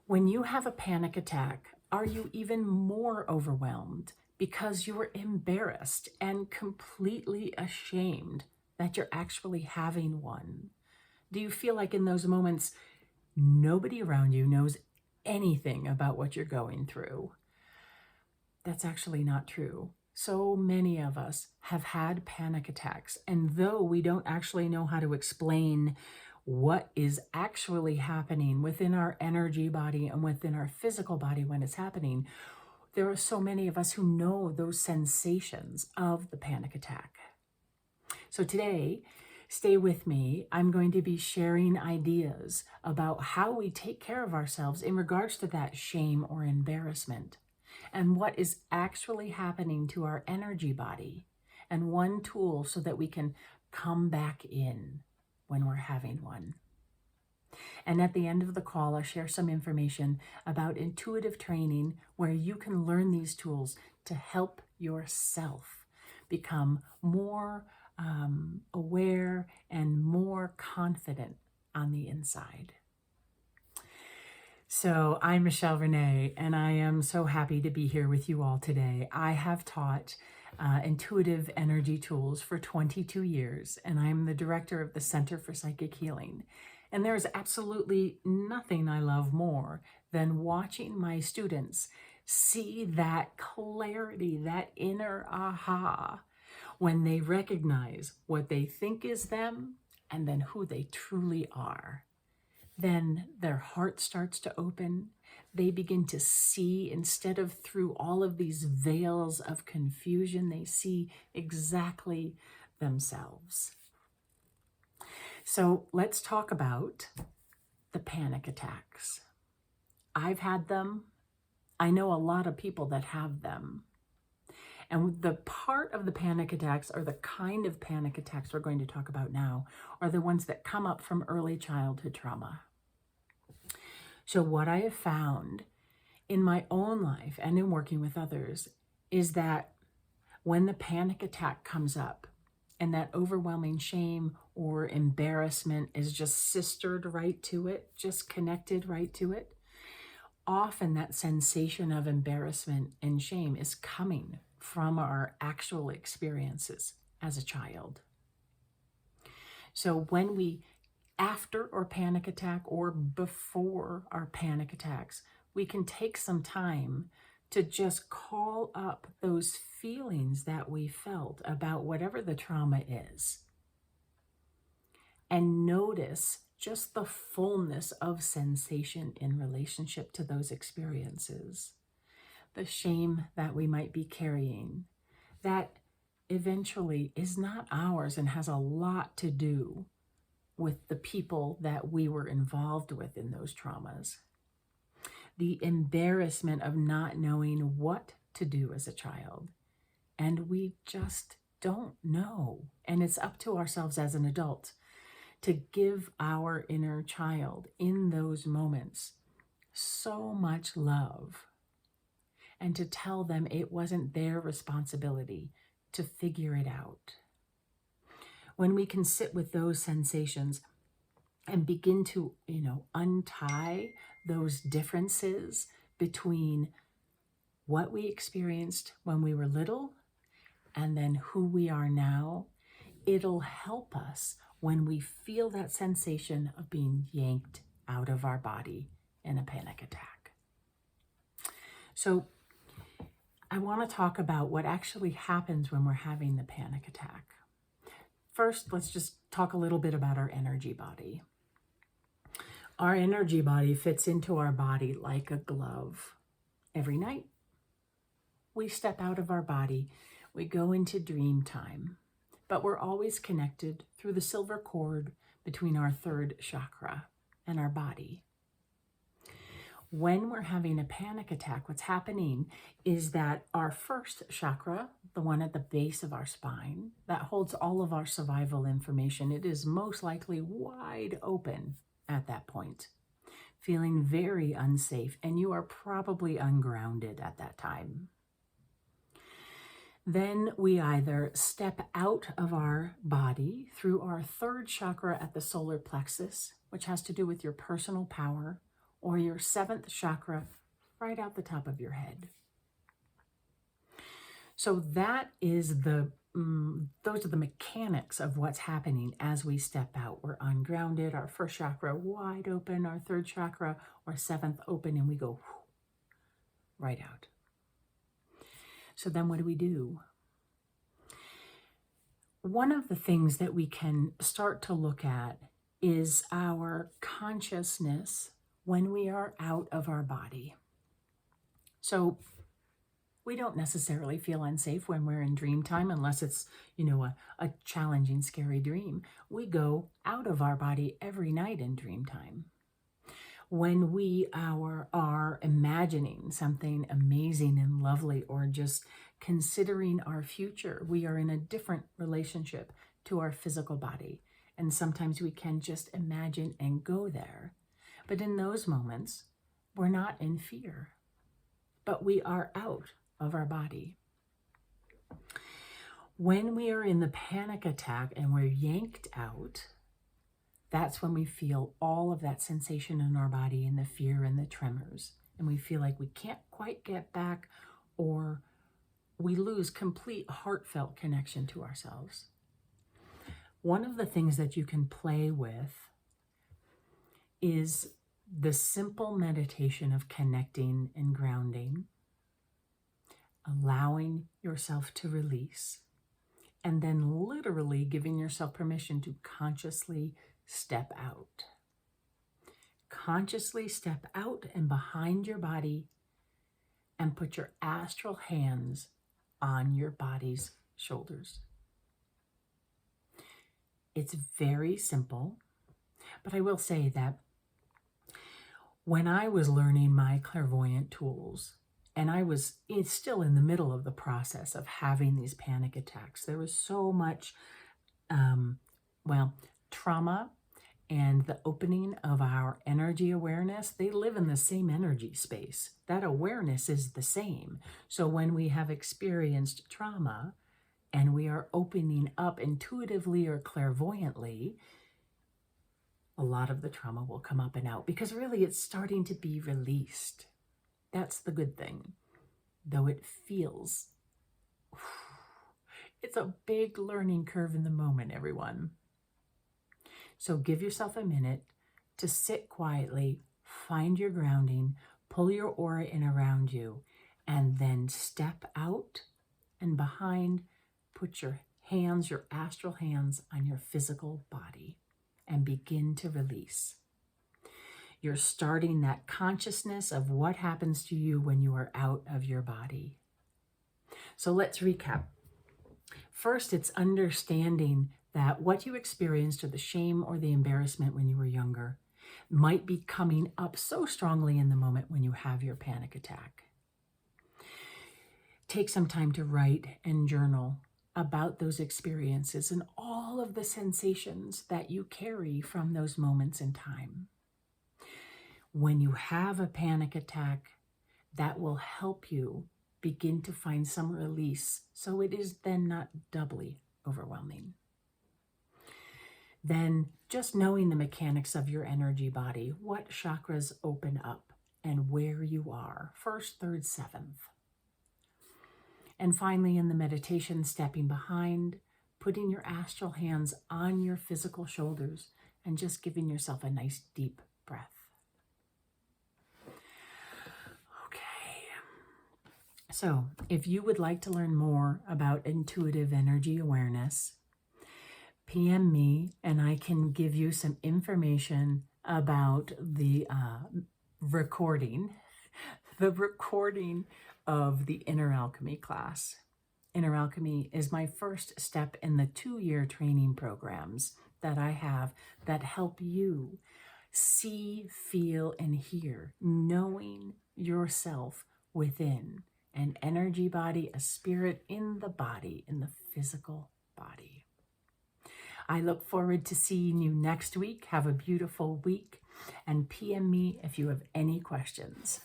When you have a panic attack, are you even more overwhelmed because you're embarrassed and completely ashamed that you're actually having one? Do you feel like in those moments, nobody around you knows anything about what you're going through? That's actually not true. So many of us have had panic attacks, and though we don't actually know how to explain what is actually happening within our energy body and within our physical body when it's happening, there are so many of us who know those sensations of the panic attack. So today, stay with me. I'm going to be sharing ideas about how we take care of ourselves in regards to that shame or embarrassment and what is actually happening to our energy body, and one tool so that we can come back in when we're having one. And at the end of the call, I'll share some information about intuitive training where you can learn these tools to help yourself become more aware and more confident on the inside. So I'm Michelle Renee, and I am so happy to be here with you all today. I have taught intuitive energy tools for 22 years, and I'm the director of the Center for Psychic Healing. And there's absolutely nothing I love more than watching my students see that clarity, that inner aha, when they recognize what they think is them and then who they truly are. Then their heart starts to open. They begin to see, instead of through all of these veils of confusion, they see exactly themselves. So let's talk about the panic attacks. I've had them. I know a lot of people that have them. And the part of the panic attacks, or the kind of panic attacks we're going to talk about now, are the ones that come up from early childhood trauma. So what I have found in my own life and in working with others is that when the panic attack comes up and that overwhelming shame or embarrassment is just sistered right to it, just connected right to it, often that sensation of embarrassment and shame is coming from our actual experiences as a child. So when we, after our panic attack or before our panic attacks, we can take some time to just call up those feelings that we felt about whatever the trauma is, and notice just the fullness of sensation in relationship to those experiences. The shame that we might be carrying, that eventually is not ours and has a lot to do with the people that we were involved with in those traumas. The embarrassment of not knowing what to do as a child. And we just don't know. And it's up to ourselves as an adult to give our inner child in those moments so much love, and to tell them it wasn't their responsibility to figure it out. When we can sit with those sensations and begin to, untie those differences between what we experienced when we were little and then who we are now, it'll help us when we feel that sensation of being yanked out of our body in a panic attack. So I want to talk about what actually happens when we're having the panic attack. First, let's just talk a little bit about our energy body. Our energy body fits into our body like a glove. Every night, we step out of our body, we go into dream time, but we're always connected through the silver cord between our third chakra and our body. When we're having a panic attack, what's happening is that our first chakra, the one at the base of our spine, that holds all of our survival information, it is most likely wide open at that point, feeling very unsafe, and you are probably ungrounded at that time. Then we either step out of our body through our third chakra at the solar plexus, which has to do with your personal power, or your seventh chakra right out the top of your head. So that is those are the mechanics of what's happening as we step out. We're ungrounded, our first chakra wide open, our third chakra or seventh open, and we go right out. So then what do? One of the things that we can start to look at is our consciousness when we are out of our body. So we don't necessarily feel unsafe when we're in dream time, unless it's, a challenging, scary dream. We go out of our body every night in dream time. When we are imagining something amazing and lovely, or just considering our future, we are in a different relationship to our physical body. And sometimes we can just imagine and go there. But in those moments, we're not in fear, but we are out of our body. When we are in the panic attack and we're yanked out, that's when we feel all of that sensation in our body and the fear and the tremors. And we feel like we can't quite get back, or we lose complete heartfelt connection to ourselves. One of the things that you can play with is the simple meditation of connecting and grounding, allowing yourself to release, and then literally giving yourself permission to consciously step out. Consciously step out and behind your body and put your astral hands on your body's shoulders. It's very simple, but I will say that when I was learning my clairvoyant tools, and I was still in the middle of the process of having these panic attacks, there was so much, trauma and the opening of our energy awareness. They live in the same energy space. That awareness is the same. So when we have experienced trauma and we are opening up intuitively or clairvoyantly, a lot of the trauma will come up and out, because really it's starting to be released. That's the good thing, though it feels, it's a big learning curve in the moment, everyone. So give yourself a minute to sit quietly, find your grounding, pull your aura in around you, and then step out and behind, put your hands, your astral hands, on your physical body and begin to release. You're starting that consciousness of what happens to you when you are out of your body. So let's recap. First, it's understanding that what you experienced, or the shame or the embarrassment when you were younger, might be coming up so strongly in the moment when you have your panic attack. Take some time to write and journal about those experiences and all of the sensations that you carry from those moments in time. When you have a panic attack, that will help you begin to find some release, so it is then not doubly overwhelming. Then just knowing the mechanics of your energy body, what chakras open up and where you are, first, third, seventh. And finally, in the meditation, stepping behind, putting your astral hands on your physical shoulders and just giving yourself a nice deep breath. So if you would like to learn more about intuitive energy awareness, PM me and I can give you some information about the recording of the Inner Alchemy class. Inner Alchemy is my first step in the 2-year training programs that I have that help you see, feel, and hear, knowing yourself within an energy body, a spirit in the body, in the physical body. I look forward to seeing you next week. Have a beautiful week, and PM me if you have any questions.